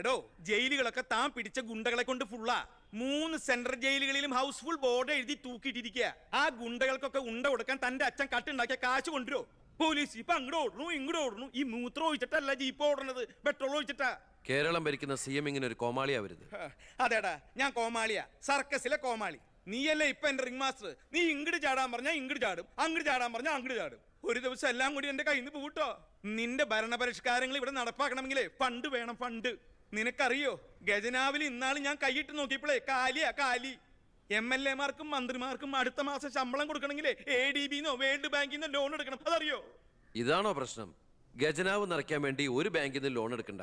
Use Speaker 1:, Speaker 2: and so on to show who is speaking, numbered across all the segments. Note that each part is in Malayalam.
Speaker 1: എടോ ജയിലുകളൊക്കെ താൻ പിടിച്ച ഗുണ്ടകളെ കൊണ്ട് ഫുള്ളാ. 3 സെൻട്രൽ ജയിലുകളിലും ഹൗസ്ഫുൾ ബോർഡ് എഴുതി തൂക്കിയിട്ടിരിക്കുക. ആ ഗുണ്ടകൾക്കൊക്കെ ഉണ്ട കൊടുക്കാൻ തന്റെ അച്ഛൻ കട്ടുണ്ടാക്കിയ കാശ് കൊണ്ടുവരോ? പോലീസ് ഇപ്പൊ അങ്ങോട്ട് ഓടണു ഇങ്ങോട്ട് ഓടണു. ഈ മൂത്രം ഒഴിച്ചിട്ടല്ല ജീപ്പ് ഓടണത്, പെട്രോൾ ഒഴിച്ചിട്ടാ.
Speaker 2: കേരളം ഭരിക്കുന്ന CM ഇങ്ങനെ ഒരു കോമാളിയാ വരുന്നത്.
Speaker 1: അതേടാ, ഞാൻ കോമാളിയാ, സർക്കസിലെ കോമാളി. നീയല്ലേ ഇപ്പൊ എന്റെ റിംഗ് മാസ്റ്റർ. നീ ഇങ്ങോട്ട് ചാടാൻ പറഞ്ഞാൽ ഇങ്ങോട്ട് ചാടും, അങ്ങോട്ട് ചാടാൻ പറഞ്ഞാൽ അങ്ങോട്ട് ചാടും. ഒരു ദിവസം എല്ലാം കൂടി എന്റെ കയ്യിൽ നിന്ന് പോട്ടോ. നിന്റെ ഭരണപരിഷ്കാരങ്ങൾ ഇവിടെ നടപ്പാക്കണമെങ്കിലേ ഫണ്ട് വേണം, ഫണ്ട്. നിനക്കറിയോ, ഖജനാവിൽ ഇന്നാള് ഞാൻ കൈയിട്ട് നോക്കിയപ്പോഴേ കാലി. MLA മാർക്കും മന്ത്രിമാർക്കും അടുത്ത മാസം ശമ്പളം കൊടുക്കണമെങ്കിലേ ADB-ന്നോ വേൾഡ് ബാങ്കിന്നോ ലോൺ എടുക്കണം. അതറിയോ?
Speaker 2: ഇതാണോ പ്രശ്നം? ഖജനാവ് നിറയ്ക്കാൻ വേണ്ടി ഒരു ബാങ്കിൽ നിന്ന് ലോൺ എടുക്കണ്ട.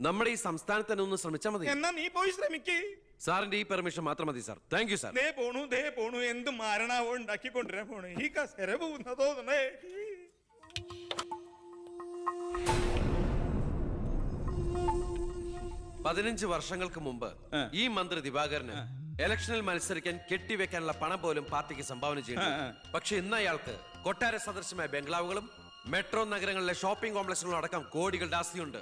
Speaker 2: നമ്മുടെ ഈ സംസ്ഥാനത്ത് തന്നെ ഒന്ന് ശ്രമിച്ചാൽ മതി.
Speaker 1: എന്നാ നീ പോയി ശ്രമിക്കേ.
Speaker 2: സാറിന്റെ ഈ പെർമിഷൻ മാത്രം മതി സാർ. Thank you sir.
Speaker 1: ദേ പോണു എന്ത് മാരണാവോ ഉണ്ടാക്കി കൊണ്ടുവരാൻ പോണേ. ഈ കസേര പോകുന്ന തോന്നണേ.
Speaker 2: 15 വർഷങ്ങൾക്ക് മുമ്പ് ഈ മന്ത്രി ദിവാകരന് ഇലക്ഷനിൽ മത്സരിക്കാൻ കെട്ടിവെക്കാനുള്ള പണം പോലും പാർട്ടിക്ക് സംഭാവന ചെയ്യുന്നു. പക്ഷെ ഇന്ന് അയാൾക്ക് കൊട്ടാര സദൃശമായ ബംഗ്ലാവുകളും മെട്രോ നഗരങ്ങളിലെ ഷോപ്പിംഗ് കോംപ്ലക്സുകളും അടക്കം കോടികളുടെ ആസ്തിയുണ്ട്.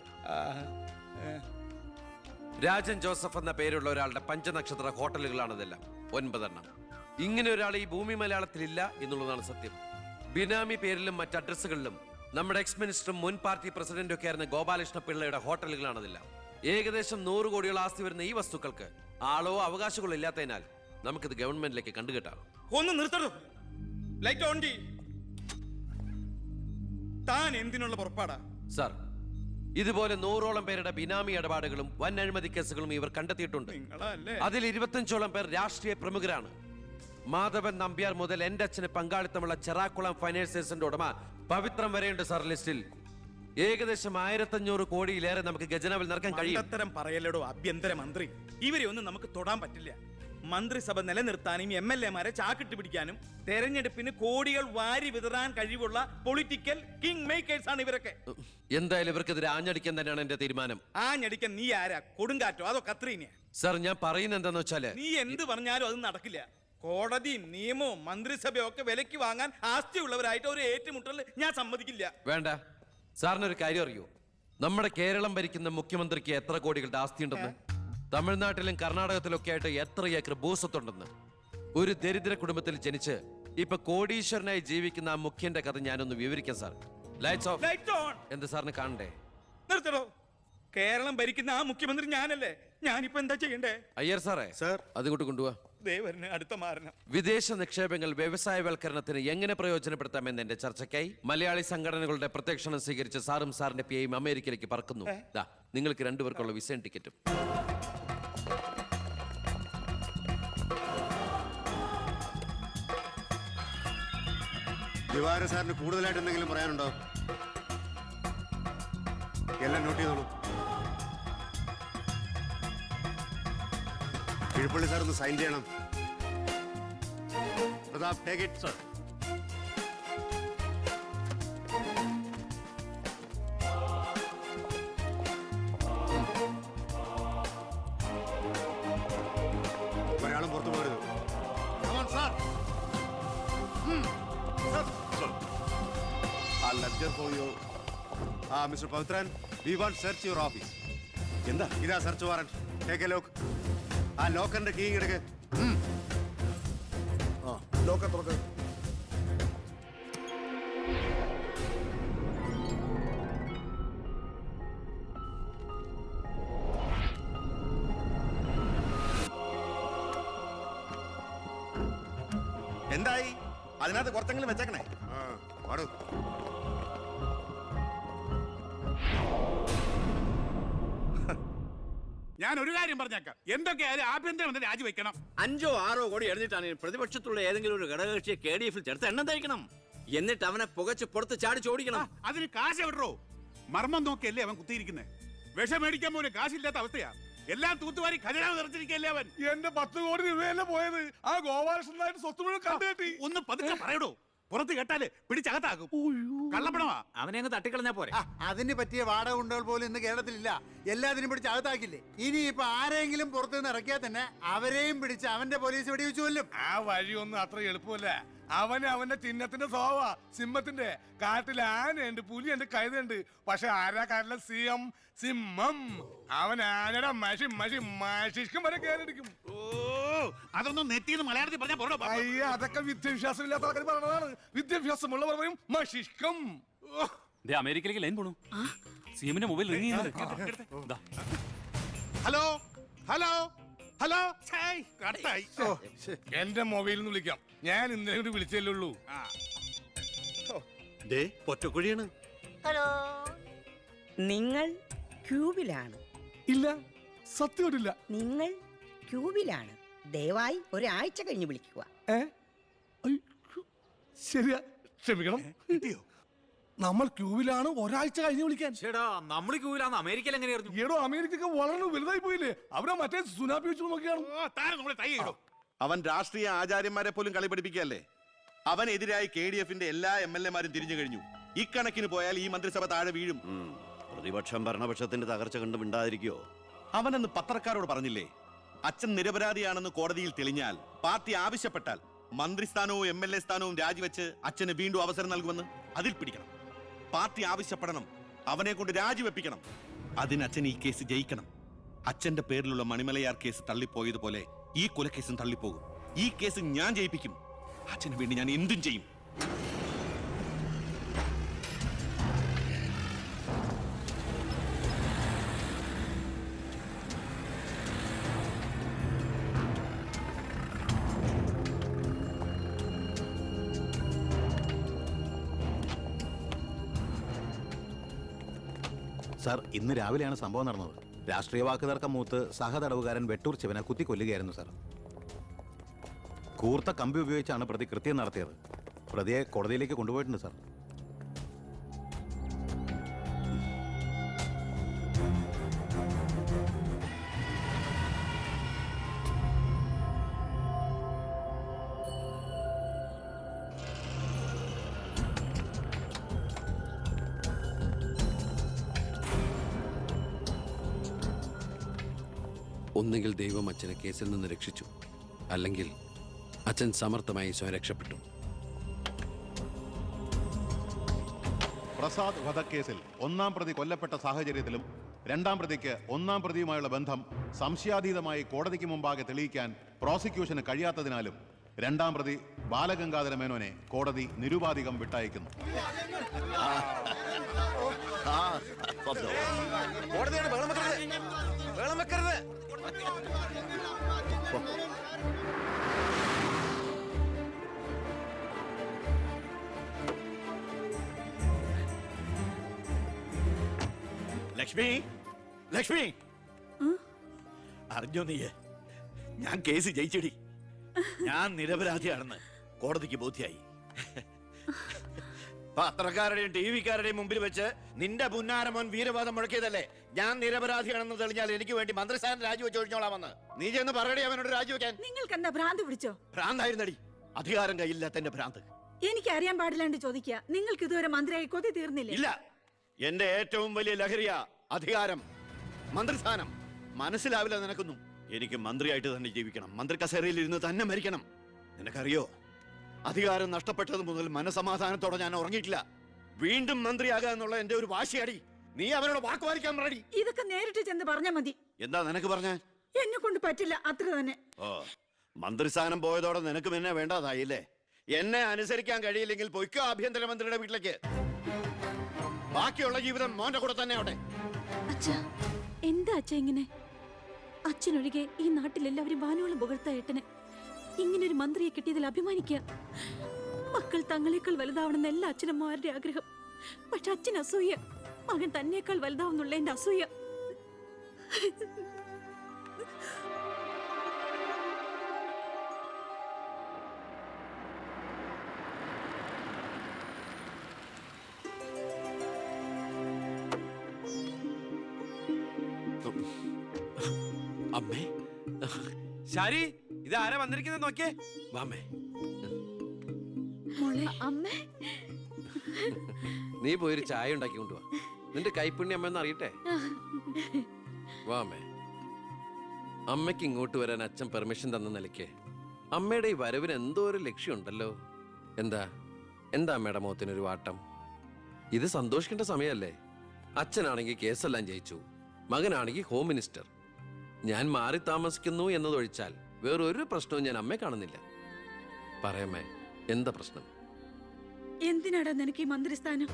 Speaker 2: രാജൻ ജോസഫ് എന്ന പേരുള്ള ഒരാളുടെ 5 നക്ഷത്ര ഹോട്ടലുകളാണിതെല്ലാം, 9 എണ്ണം. ഇങ്ങനെ ഒരാൾ ഈ ഭൂമി മലയാളത്തിലില്ല എന്നുള്ളതാണ് സത്യം. ബിനാമി പേരിലും മറ്റ് അഡ്രസ്സുകളിലും നമ്മുടെ എക്സ് മിനിസ്റ്ററും മുൻ പാർട്ടി പ്രസിഡന്റും ഒക്കെ ആയിരുന്ന ഗോപാലകൃഷ്ണ പിള്ളയുടെ ഹോട്ടലുകളാണിതെല്ലാം. ഏകദേശം 100 കോടിയോളം ആസ്തി വരുന്ന ഈ വസ്തുക്കൾക്ക് ആളോ അവകാശങ്ങളോ ഇല്ലാത്തതിനാൽ നമുക്കിത് ഗവൺമെന്റിലേക്ക് കണ്ടുകെട്ടാം.
Speaker 1: ഒന്ന് നിർത്തണം. ലൈറ്റ് ഓൺ ചെയ്യ്. താൻ എന്തിനുള്ള പുറപ്പാടാ?
Speaker 2: സാർ, ഇതുപോലെ 100ഓളം പേരുടെ ബിനാമി ഇടപാടുകളും വൻ അഴിമതി കേസുകളും ഇവർ കണ്ടെത്തിയിട്ടുണ്ട്. അതിൽ 25ഓളം പേർ രാഷ്ട്രീയ പ്രമുഖരാണ്. മാധവൻ നമ്പ്യാർ മുതൽ എന്റെ അച്ഛന് പങ്കാളിത്തമുള്ള ചെറാക്കുളം ഫൈനാൻസേഴ്സിന്റെ ഉടമ പവിത്രം വരെയുണ്ട് സാർ ലിസ്റ്റിൽ. ഏകദേശം 1500 കോടിയിലേറെ നമുക്ക് ഖജനാവിൽ നിറക്കാൻ കഴിയും.
Speaker 1: അത്തരം പറയലടോ ആഭ്യന്തര മന്ത്രി. ഇവരെ ഒന്നും നമുക്ക് തൊടാൻ പറ്റില്ല. മന്ത്രിസഭ നിലനിർത്താനും MLA മാരെ ചാക്കിട്ട് പിടിക്കാനും തെരഞ്ഞെടുപ്പിന് കോടികൾ വാരി വിതറാൻ കഴിവുള്ള പൊളിറ്റിക്കൽ കിങ് മേക്കേഴ്സ് ആണ് ഇവരൊക്കെ.
Speaker 2: എന്തായാലും ഇവർക്കെതിരെ ആഞ്ഞടിക്കാൻ തന്നെയാണ് എന്റെ തീരുമാനം.
Speaker 1: ആഞ്ഞടിക്കാൻ നീ ആരാ? കൊടുങ്കാറ്റോ അതോ കത്രീനയാ?
Speaker 2: സാർ, ഞാൻ പറയുന്നത് എന്താന്ന് വെച്ചാല്,
Speaker 1: നീ എന്ത് പറഞ്ഞാലും അത് നടക്കില്ല. കോടതിയും നിയമവും മന്ത്രിസഭയും ഒക്കെ വിലക്ക് വാങ്ങാൻ ആസ്തിയുള്ളവരായിട്ട് ഒരു ഏറ്റുമുട്ടൽ ഞാൻ സമ്മതിക്കില്ല.
Speaker 2: വേണ്ട. സാറിനൊരു കാര്യം അറിയോ? നമ്മുടെ കേരളം ഭരിക്കുന്ന മുഖ്യമന്ത്രിക്ക് എത്ര കോടികളുടെ ആസ്തിയുണ്ടെന്ന്? തമിഴ്നാട്ടിലും കർണാടകത്തിലും ഒക്കെ ആയിട്ട് എത്ര ഏക്കർ ഭൂസ്വത്തുണ്ടെന്ന്? ഒരു ദരിദ്ര കുടുംബത്തിൽ ജനിച്ച് ഇപ്പൊ കോടീശ്വരനായി ജീവിക്കുന്ന ആ മുഖ്യന്റെ കഥ ഞാനൊന്ന് വിവരിക്കാം സാർ. Lights of. എന്ത് സാറിന് കാണണ്ടേ?
Speaker 1: നിർത്തടോ. കേരളം ഭരിക്കുന്ന ആ മുഖ്യമന്ത്രി ഞാനല്ലേ. ഞാനിപ്പോ എന്താ ചെയ്യണ്ടേ?
Speaker 2: അയ്യർ സാറേ,
Speaker 1: സാർ
Speaker 2: അതുകൊണ്ട് കൊണ്ടുപോവാ.
Speaker 1: അടുത്ത മാരണം.
Speaker 2: വിദേശ നിക്ഷേപങ്ങൾ വ്യവസായവൽക്കരണത്തിന് എങ്ങനെ പ്രയോജനപ്പെടുത്താമെന്ന് എന്റെ ചർച്ചയ്ക്കായി മലയാളി സംഘടനകളുടെ പ്രത്യക്ഷണം സ്വീകരിച്ച് സാറും സാറിന്റെ PAയും അമേരിക്കയിലേക്ക് പറക്കുന്നു. നിങ്ങൾക്ക് 2 പേർക്കുള്ള വിസയും ടിക്കറ്റും.
Speaker 3: ദിവാര സാറിന് കൂടുതലായിട്ട് എന്തെങ്കിലും പറയാനുണ്ടോ? എല്ലാം നോട്ട് ചെയ്തോളൂ. കിഴപ്പള്ളി സാർ ഒന്ന് സൈൻ ചെയ്യണം. Pratap, take it sir. ഒരാളും പുറത്തു പോകരുത്. Sir, ledger for you. Mr. Pavitran, we want search your office. എന്താ? ഇതാ search warrant. Take A lock. ആ ലോക്കറിന്റെ കീ എടുക്ക്. ലോക്കർ തുറക്ക്.
Speaker 1: എന്തായി? അതിനകത്ത് കുറച്ചെങ്കിലും വെച്ചേക്കണേ.
Speaker 3: പാടൂ.
Speaker 4: ഞാൻ ഒരു കാര്യം പറഞ്ഞേക്കാം. എന്തൊക്കെയായാലും ആഭ്യന്തരം രാജിവെക്കണം.
Speaker 5: 5 or 6 കോടി എഴുതിട്ടാണ് പ്രതിപക്ഷത്തുള്ള ഏതെങ്കിലും ഒരു ഘടകകക്ഷിയെ KDF-ൽ ചേർത്ത് എണ്ണം തയ്ക്കണം. എന്നിട്ട് അവനെ പുകച്ച് പുറത്ത് ചാടി ചോടിക്കണം.
Speaker 4: അതിന് കാശ് എവിടോ? മർമ്മം നോക്കിയല്ലേ അവൻ കുത്തിയിരിക്കുന്നത്. വിഷം മേടിക്കാൻ പോലും കാശില്ലാത്ത അവസ്ഥയാ. എല്ലാം തൂത്തുവാരി ഖജനാവ് നിറച്ചിരിക്കല്ലേ അവൻ.
Speaker 6: എന്റെ 10 കോടി രൂപയല്ലേ പോയത്. ആ ഗോപാലകൃഷ്ണനായിട്ട് സ്വത്ത് മുഴുവൻ കണ്ടുകെട്ടി.
Speaker 4: ഒന്ന് പതുക്കെ പറയടോ. പുറത്ത് കേട്ടാല് പിടിച്ചകത്താക്കും. കള്ളപ്പണമാ.
Speaker 5: അവനെ അങ്ങ് തട്ടിക്കളഞ്ഞാ പോരെ.
Speaker 7: അതിന് പറ്റിയ വാടക ഗുണ്ടകൾ പോലും ഇന്ന് കേരളത്തിലില്ല. എല്ലാത്തിനും പിടിച്ച് അകത്താക്കില്ലേ. ഇനി ഇപ്പൊ ആരെങ്കിലും പുറത്തുനിന്ന് ഇറക്കിയാൽ തന്നെ അവരെയും പിടിച്ച് അവന്റെ പോലീസ് വെടിവെച്ചു കൊല്ലും.
Speaker 6: ആ വഴിയൊന്നും അത്ര എളുപ്പമല്ല. അവന് അവന്റെ ചിഹ്നത്തിന്റെ സ്വഭാവ സിംഹത്തിന്റെ. കാട്ടിൽ ആനയുണ്ട്, പുലിയുണ്ട്, കഴുതുണ്ട്. പക്ഷെ ആരാ കാട്ടിലെ സിംഹം? സിംഹം. അവൻ ആനയുടെ മഷിഷ്കം വരെ കേറിടിക്കും.
Speaker 4: ഓ അതൊന്നും നെറ്റിന്ന് മലയാളത്തിൽ പറഞ്ഞാൽ പോരോ.
Speaker 6: അയ്യ, അതൊക്കെ വിദ്യാഭ്യാസം ഇല്ലാത്ത ആൾക്കാർ പറഞ്ഞതാണ്. വിദ്യാഭ്യാസമുള്ളവർ പറയും മഷിഷ്കം.
Speaker 8: അമേരിക്കയിലേക്ക് ലൈൻ പോണു. സിഎമ്മിന്റെ മൊബൈൽ റിംഗ് ചെയ്യുന്നുണ്ട്.
Speaker 4: Hello hello hello. കട്ടായി.
Speaker 6: എന്റെ മൊബൈലിൽ നിന്ന് വിളിക്കാം. ഞാൻ ഇന്നലെ കൂടി വിളിച്ചല്ലേ ഉള്ളൂ.
Speaker 5: പൊറ്റക്കുഴിയാണ്.
Speaker 9: ഹലോ, നിങ്ങൾ ക്യൂബിലാണ്?
Speaker 6: ഇല്ല, സത്യമായിട്ടില്ല.
Speaker 9: നിങ്ങൾ ക്യൂബിലാണ്. ദയവായി ഒരാഴ്ച കഴിഞ്ഞ് വിളിക്കുക.
Speaker 6: ശരിയാ, ക്ഷമിക്കണം.
Speaker 4: കിട്ടിയോ?
Speaker 6: നമ്മൾ ക്യൂബിലാണ്, ഒരാഴ്ച കഴിഞ്ഞ് വിളിക്കാൻ.
Speaker 8: ചേടാ, നമ്മൾ ക്യൂവിലാന്ന് അമേരിക്കയിൽ എങ്ങനെയായിരുന്നു?
Speaker 6: ഏടോ, അമേരിക്ക വളരെ വലുതായി പോയില്ലേ? അവരെ മറ്റേ സുനാപ്പി വെച്ച് നോക്കിയാണ്.
Speaker 3: അവൻ രാഷ്ട്രീയ ആചാര്യന്മാരെ പോലും കളി പഠിപ്പിക്കുകയല്ലേ. അവനെതിരായി KDF-ന്റെ എല്ലാ MLA-മാരും തിരിഞ്ഞു കഴിഞ്ഞു. ഇക്കണക്കിന് പോയാൽ ഈ മന്ത്രിസഭ താഴെ വീഴും.
Speaker 5: പ്രതിപക്ഷം ഭരണപക്ഷത്തിന്റെ തകർച്ച കണ്ട് മിണ്ടാതിരിക്കോ?
Speaker 3: അവനെന്ന് പത്രക്കാരോട് പറഞ്ഞില്ലേ, അച്ഛൻ നിരപരാധിയാണെന്ന് കോടതിയിൽ തെളിഞ്ഞാൽ പാർട്ടി ആവശ്യപ്പെട്ടാൽ മന്ത്രിസ്ഥാനവും MLA സ്ഥാനവും രാജിവെച്ച് അച്ഛന് വീണ്ടും അവസരം നൽകുമെന്ന്. അതിൽ പിടിക്കണം. പാർട്ടി ആവശ്യപ്പെടണം, അവനെ കൊണ്ട് രാജിവെപ്പിക്കണം. അതിന് അച്ഛൻ ഈ കേസ് ജയിക്കണം. അച്ഛന്റെ പേരിലുള്ള മണിമലയാർ കേസ് തള്ളിപ്പോയതുപോലെ ഈ കൊലക്കേസും തള്ളിപ്പോകും. ഈ കേസ് ഞാൻ ജയിപ്പിക്കും. അച്ഛന് വേണ്ടി ഞാൻ എന്തും ചെയ്യും.
Speaker 10: സാർ, ഇന്ന് രാവിലെയാണ് സംഭവം നടന്നത്. രാഷ്ട്രീയ വാക്കുതർക്കം മൂത്ത് സഹതടവുകാരൻ വെട്ടൂർ ശിവനെ കുത്തിക്കൊല്ലുകയായിരുന്നു സാർ. കൂർത്ത കമ്പി ഉപയോഗിച്ചാണ് പ്രതി കൃത്യം നടത്തിയത്. പ്രതിയെ കോടതിയിലേക്ക് കൊണ്ടുപോയിട്ടുണ്ട് സാർ.
Speaker 2: ഒന്നുകിൽ ദൈവം അച്ഛനെ കേസിൽ നിന്ന് രക്ഷിച്ചു, അല്ലെങ്കിൽ അച്ഛൻ സമർത്ഥമായി സ്വയം രക്ഷപ്പെട്ടു.
Speaker 10: പ്രസാദ് വധക്കേസിൽ ഒന്നാം പ്രതി കൊല്ലപ്പെട്ട സാഹചര്യത്തിലും രണ്ടാം പ്രതിക്ക് ഒന്നാം പ്രതിയുമായുള്ള ബന്ധം സംശയാതീതമായി കോടതിക്ക് മുമ്പാകെ തെളിയിക്കാൻ പ്രോസിക്യൂഷന് കഴിയാത്തതിനാലും രണ്ടാം പ്രതി ബാലഗംഗാധര മേനോനെ കോടതി നിരുപാധികം വിട്ടയക്കുന്നു.
Speaker 5: ലക്ഷ്മി, ലക്ഷ്മി, അറിഞ്ഞോ നീ? ഞാൻ കേസ് ജയിച്ചടി. ഞാൻ നിരപരാധിയാണെന്ന് കോടതിക്ക് ബോധ്യായി. പത്രക്കാരുടെയും TV-ക്കാരുടെയും മുമ്പിൽ വെച്ച് നിന്റെ പുന്നാരമോൻ വീരവാദം മുഴക്കിയതല്ലേ? ഞാൻ നിരപരാധിയാണെന്ന് തെളിഞ്ഞാൽ എനിക്ക് വേണ്ടി മന്ത്രിസ്ഥാനം രാജിവെച്ച് ഒഴിഞ്ഞോളാമെന്ന്. നീ ചെന്ന് പറയടി അവനോട് രാജിവെക്കാൻ.
Speaker 9: നിങ്ങൾക്ക് എന്താ ഭ്രാന്ത് പിടിച്ചോ?
Speaker 5: ഭ്രാന്തായിരുന്നടി, അധികാരം കയ്യില്ലാത്തന്റെ ഭ്രാന്ത്.
Speaker 9: എനിക്ക് അറിയാൻ പാടില്ലാണ്ട് ചോദിക്കുക. നിങ്ങൾക്ക് ഇതുവരെ മന്ത്രിയായി കൊതി തീർന്നില്ലേ?
Speaker 5: ഇല്ല, എന്റെ ഏറ്റവും വലിയ ലഹരിയാ അധികാരം, മന്ത്രിസ്ഥാനം. മനസ്സിലാവില്ല നിനക്കൊന്നും. എനിക്ക് മന്ത്രിയായിട്ട് തന്നെ ജീവിക്കണം. മന്ത്രി കസേരയിൽ ഇരുന്ന് തന്നെ മരിക്കണം. നിനക്കറിയോ, അധികാരം നഷ്ടപ്പെട്ടത് മുതൽ മനസമാധാനത്തോടെ ഞാൻ ഉറങ്ങിയിട്ടില്ല. വീണ്ടും മന്ത്രിയാകുക എന്നുള്ള എന്റെ ഒരു വാശിയടി. നീ അവനോട് വാക്കുപാലിക്കാൻ പറയടി.
Speaker 9: ഇതൊക്കെ നേരിട്ട് ചെന്ന് പറഞ്ഞാ മതി.
Speaker 5: എന്താ നിനക്ക് പറഞ്ഞ?
Speaker 9: എന്നെ കൊണ്ട് പറ്റില്ല, അത്ര തന്നെ.
Speaker 5: ഓ, മന്ത്രിസ്ഥാനം പോയതോടെ നിനക്ക് പിന്നെ വേണ്ടതായില്ലേ? എന്നെ അനുസരിക്കാൻ കഴിയില്ലെങ്കിൽ പൊയ്ക്കോ ആഭ്യന്തരമന്ത്രിയുടെ വീട്ടിലേക്ക്. ബാക്കിയുള്ള ജീവിതം മോന്റെ കൂടെ തന്നെ അവിടെ.
Speaker 11: അച്ഛാ, എന്താ അച്ഛാ ഇങ്ങനെ? അച്ഛനൊഴികെ ഈ നാട്ടിലെല്ലാവരും വാനോളം പുകഴ്ത്ത ഏട്ടനെ. ഇങ്ങനൊരു മന്ത്രിയെ കിട്ടിയതിൽ അഭിമാനിക്കുക. മക്കൾ തങ്ങളെക്കാൾ വലുതാവണമെന്ന് എല്ലാ അച്ഛനമ്മമാരുടെ ആഗ്രഹം. പക്ഷെ അച്ഛൻ അസൂയ. മകൻ തന്നേക്കാൾ വലുതാവുന്നുള്ള എന്റെ അസൂയ.
Speaker 2: അമ്മേ, ശാരി, ഇത് ആരാ വന്നിരിക്കുന്നത് നോക്കിയേ. വാമേ.
Speaker 11: അമ്മേ,
Speaker 2: നീ പോയൊരു ചായ ഉണ്ടാക്കി കൊണ്ടുവാ. നിന്റെ കൈപ്പുണ്യം അമ്മ അറിയട്ടെ. വാമേ. അമ്മയ്ക്ക് ഇങ്ങോട്ട് വരാൻ അച്ഛൻ പെർമിഷൻ തന്ന നിലയ്ക്ക് അമ്മയുടെ ഈ വരവിന് എന്തോ ഒരു ലക്ഷ്യമുണ്ടല്ലോ. എന്താ എന്താ അമ്മയുടെ മുഖത്തിനൊരു വാട്ടം? ഇത് സന്തോഷിക്കേണ്ട സമയമല്ലേ? അച്ഛനാണെങ്കിൽ കേസെല്ലാം ജയിച്ചു, മകനാണെങ്കിൽ ഹോം മിനിസ്റ്റർ. ഞാൻ മാറി താമസിക്കുന്നു എന്നതൊഴിച്ചാൽ വേറൊരു പ്രശ്നവും ഞാൻ അമ്മയെ കാണുന്നില്ല. പറയമ്മേ, എന്താ പ്രശ്നം?
Speaker 11: എന്തിനാടാ നിനക്ക് ഈ മന്ത്രിസ്ഥാനം?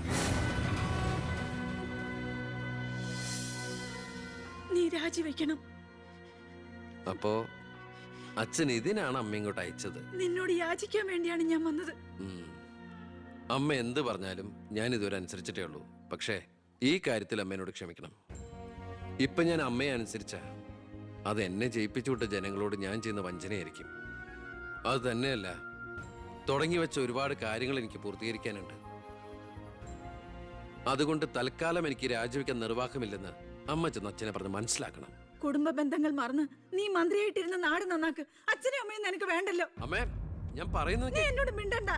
Speaker 11: നീ രാജിവെക്കണം.
Speaker 2: അപ്പോ അച്ഛൻ ഇതിനാണ് അമ്മ ഇങ്ങോട്ട് അയച്ചത്?
Speaker 11: നിന്നോട് യാചിക്കാൻ വേണ്ടിയാണ് ഞാൻ വന്നത്.
Speaker 2: അമ്മ എന്ത് പറഞ്ഞാലും ഞാൻ ഇതുവരെ അനുസരിച്ചിട്ടേ ഉള്ളൂ. പക്ഷേ ഈ കാര്യത്തിൽ അമ്മേനോട് ക്ഷമിക്കണം. ഇപ്പൊ ഞാൻ അമ്മയെ അനുസരിച്ച അത് എന്നെ ജയിപ്പിച്ചു വിട്ട ജനങ്ങളോട് ഞാൻ ചെയ്യുന്ന വഞ്ചനയായിരിക്കും. അത് തന്നെയല്ല, തുടങ്ങി വെച്ച ഒരുപാട് കാര്യങ്ങൾ എനിക്ക് പൂർത്തീകരിക്കാനുണ്ട്. അതുകൊണ്ട് തൽക്കാലം എനിക്ക് രാജിവെക്കാൻ നിർവാഹമില്ലെന്ന് അമ്മ ചെന്ന് അച്ഛനെ പറഞ്ഞ് മനസ്സിലാക്കണം.
Speaker 11: കുടുംബ ബന്ധങ്ങൾ മറന്ന് നീ മന്ത്രിയായിട്ടിരുന്ന നാട് നന്നാക്ക്. അച്ഛനും അമ്മയും നിനക്ക് വേണ്ടല്ലോ.
Speaker 2: അമ്മേ, ഞാൻ പറയുന്നത്
Speaker 11: നീ എന്നോട് മിണ്ടണ്ട.